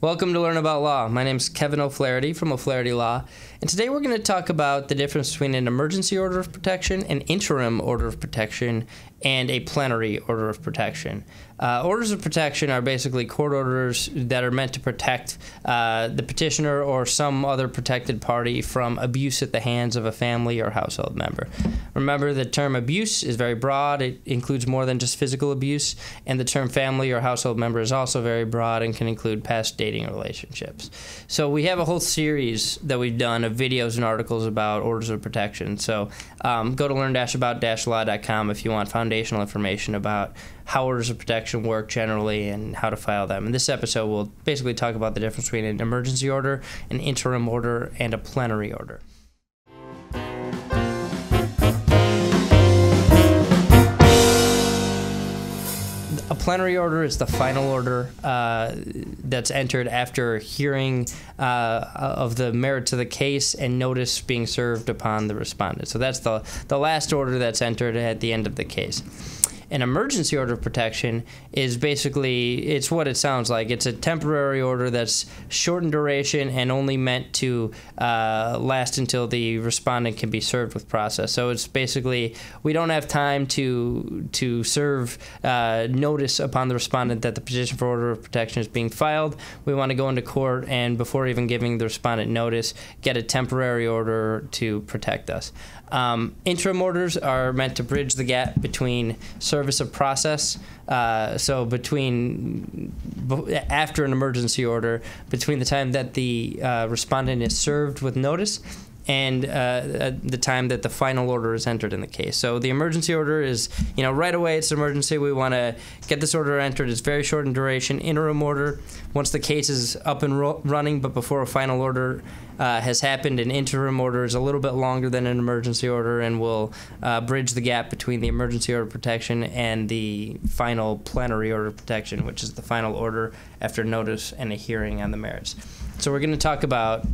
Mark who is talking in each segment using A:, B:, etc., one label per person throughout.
A: Welcome to Learn About Law. My name is Kevin O'Flaherty from O'Flaherty Law, and today we're going to talk about the difference between an emergency order of protection, an interim order of protection, and a plenary order of protection. Orders of protection are basically court orders that are meant to protect the petitioner or some other protected party from abuse at the hands of a family or household member. Remember, the term abuse is very broad. It includes more than just physical abuse, and the term family or household member is also very broad and can include past dating relationships. So we have a whole series that we've done of videos and articles about orders of protection. So go to learn-about-law.com if you want foundational information about how orders of protection work generally and how to file them. In this episode, we'll basically talk about the difference between an emergency order, an interim order, and a plenary order. A plenary order is the final order that's entered after hearing of the merits of the case and notice being served upon the respondent. So that's the last order that's entered at the end of the case. An emergency order of protection is basically, it's what it sounds like. It's a temporary order that's short in duration and only meant to last until the respondent can be served with process. So it's basically, we don't have time to serve notice upon the respondent that the petition for order of protection is being filed. We want to go into court and before even giving the respondent notice, get a temporary order to protect us. Interim orders are meant to bridge the gap between service of process, so after an emergency order, between the time that the respondent is served with notice and the time that the final order is entered in the case. So the emergency order is, right away it's an emergency. We want to get this order entered. It's very short in duration. Interim order, once the case is up and running, but before a final order has happened, an interim order is a little bit longer than an emergency order and will bridge the gap between the emergency order of protection and the final plenary order of protection, which is the final order after notice and a hearing on the merits. So we're going to talk about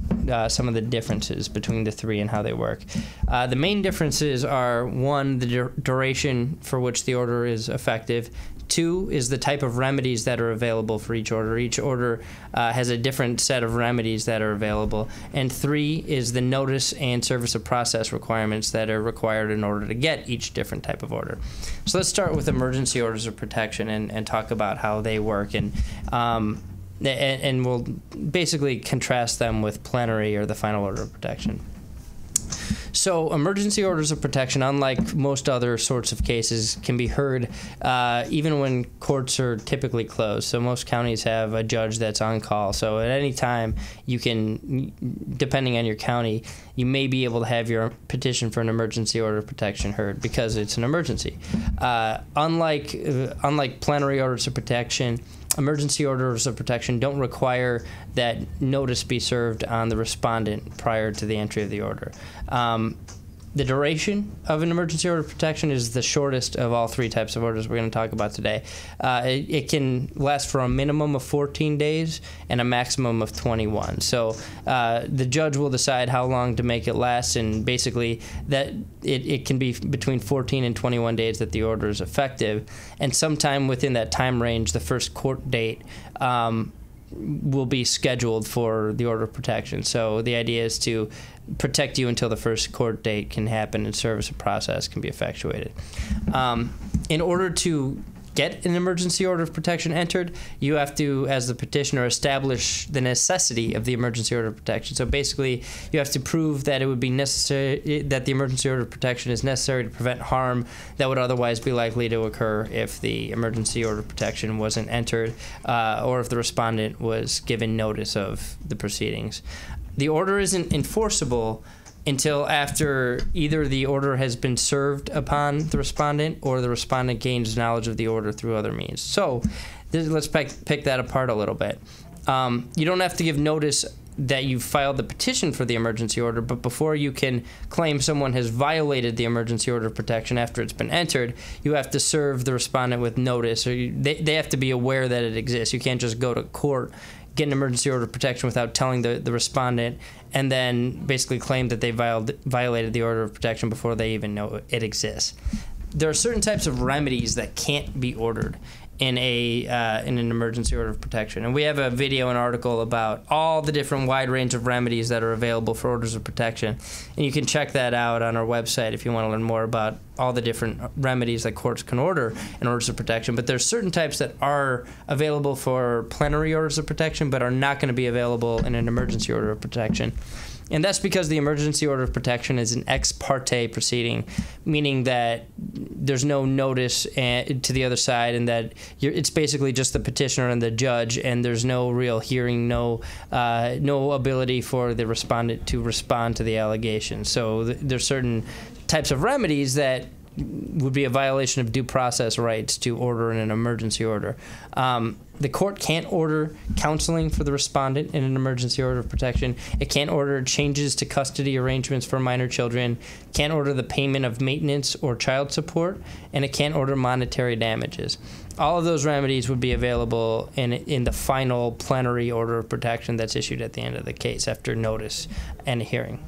A: some of the differences between the three and how they work. The main differences are, one, the duration for which the order is effective. Two is the type of remedies that are available for each order. Each order has a different set of remedies that are available. And three is the notice and service of process requirements that are required in order to get each different type of order. So let's start with emergency orders of protection and talk about how they work. And we'll basically contrast them with plenary or the final order of protection. So emergency orders of protection, unlike most other sorts of cases, can be heard even when courts are typically closed. So most counties have a judge that's on call. So at any time, you can, depending on your county, you may be able to have your petition for an emergency order of protection heard because it's an emergency. Unlike plenary orders of protection, emergency orders of protection don't require that notice be served on the respondent prior to the entry of the order. The duration of an emergency order of protection is the shortest of all three types of orders we're going to talk about today. It can last for a minimum of 14 days and a maximum of 21. So the judge will decide how long to make it last, and basically that it can be between 14 and 21 days that the order is effective. And sometime within that time range, the first court date will be scheduled for the order of protection. So the idea is to protect you until the first court date can happen and service of process can be effectuated. In order to get an emergency order of protection entered, you have to, as the petitioner, establish the necessity of the emergency order of protection. So basically, you have to prove that it would be necessary, that the emergency order of protection is necessary to prevent harm that would otherwise be likely to occur if the emergency order of protection wasn't entered or if the respondent was given notice of the proceedings. The order isn't enforceable until after either the order has been served upon the respondent or the respondent gains knowledge of the order through other means. So let's pick that apart a little bit. You don't have to give notice that you filed the petition for the emergency order, but before you can claim someone has violated the emergency order of protection after it's been entered, you have to serve the respondent with notice, or they have to be aware that it exists. You can't just go to court, get an emergency order of protection without telling the respondent, and then basically claim that they violated the order of protection before they even know it exists. There are certain types of remedies that can't be ordered, in an emergency order of protection. And we have a video and article about all the different wide range of remedies that are available for orders of protection. And you can check that out on our website if you want to learn more about all the different remedies that courts can order in orders of protection. But there's certain types that are available for plenary orders of protection but are not going to be available in an emergency order of protection. And that's because the emergency order of protection is an ex parte proceeding, meaning that there's no notice to the other side, and that it's basically just the petitioner and the judge, and there's no real hearing, no ability for the respondent to respond to the allegations. So there's certain types of remedies that would be a violation of due process rights to order in an emergency order. The court can't order counseling for the respondent in an emergency order of protection. It can't order changes to custody arrangements for minor children, can't order the payment of maintenance or child support, and it can't order monetary damages. All of those remedies would be available in the final plenary order of protection that's issued at the end of the case after notice and hearing.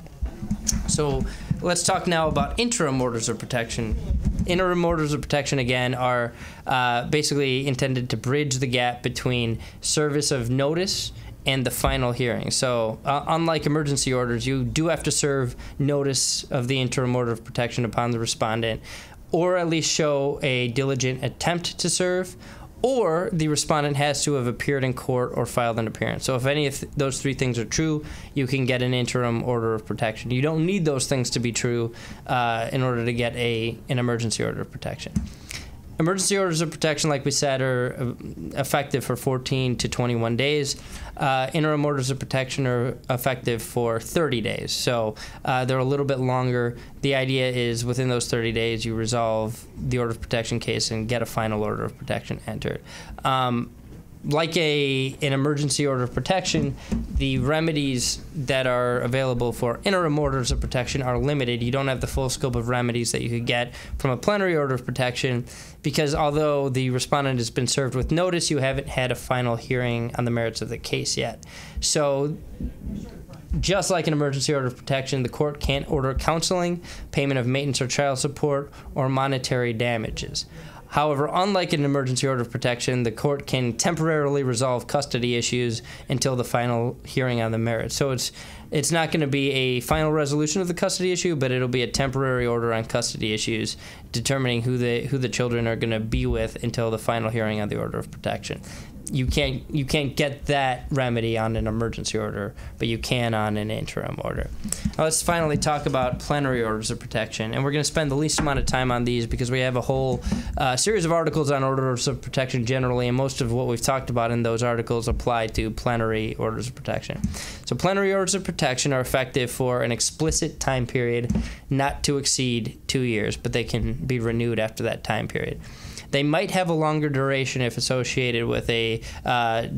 A: So let's talk now about interim orders of protection. Interim orders of protection, again, are basically intended to bridge the gap between service of notice and the final hearing. So unlike emergency orders, you do have to serve notice of the interim order of protection upon the respondent, or at least show a diligent attempt to serve, or the respondent has to have appeared in court or filed an appearance. So if any of those three things are true, you can get an interim order of protection. You don't need those things to be true in order to get an emergency order of protection. Emergency orders of protection, like we said, are effective for 14 to 21 days. Interim orders of protection are effective for 30 days. So they're a little bit longer. The idea is within those 30 days, you resolve the order of protection case and get a final order of protection entered. Like an emergency order of protection, the remedies that are available for interim orders of protection are limited. You don't have the full scope of remedies that you could get from a plenary order of protection, because although the respondent has been served with notice, you haven't had a final hearing on the merits of the case yet. So just like an emergency order of protection, the court can't order counseling, payment of maintenance or child support, or monetary damages. However, unlike an emergency order of protection, the court can temporarily resolve custody issues until the final hearing on the merits. So it's not going to be a final resolution of the custody issue, but it'll be a temporary order on custody issues, determining who the children are going to be with until the final hearing on the order of protection. You can't get that remedy on an emergency order, but you can on an interim order. Now let's finally talk about plenary orders of protection, and we're going to spend the least amount of time on these because we have a whole series of articles on orders of protection generally, and most of what we've talked about in those articles apply to plenary orders of protection. So plenary orders of protection are effective for an explicit time period not to exceed 2 years, but they can be renewed after that time period. They might have a longer duration if associated with a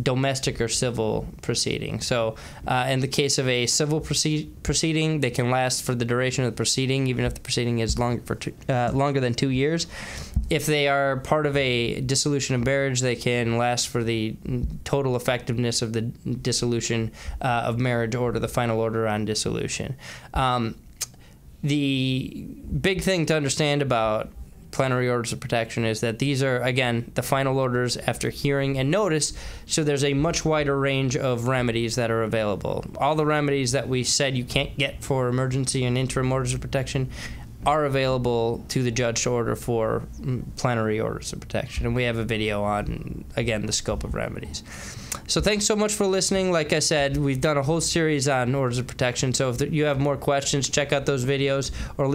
A: domestic or civil proceeding. So in the case of a civil proceeding, they can last for the duration of the proceeding, even if the proceeding is longer than 2 years. If they are part of a dissolution of marriage, they can last for the total effectiveness of the dissolution of marriage or to the final order on dissolution. The big thing to understand about plenary orders of protection is that these are, again, the final orders after hearing and notice, so there's a much wider range of remedies that are available. All the remedies that we said you can't get for emergency and interim orders of protection are available to the judge to order for plenary orders of protection, and we have a video on, again, the scope of remedies. So thanks so much for listening. Like I said, we've done a whole series on orders of protection, so if you have more questions, check out those videos or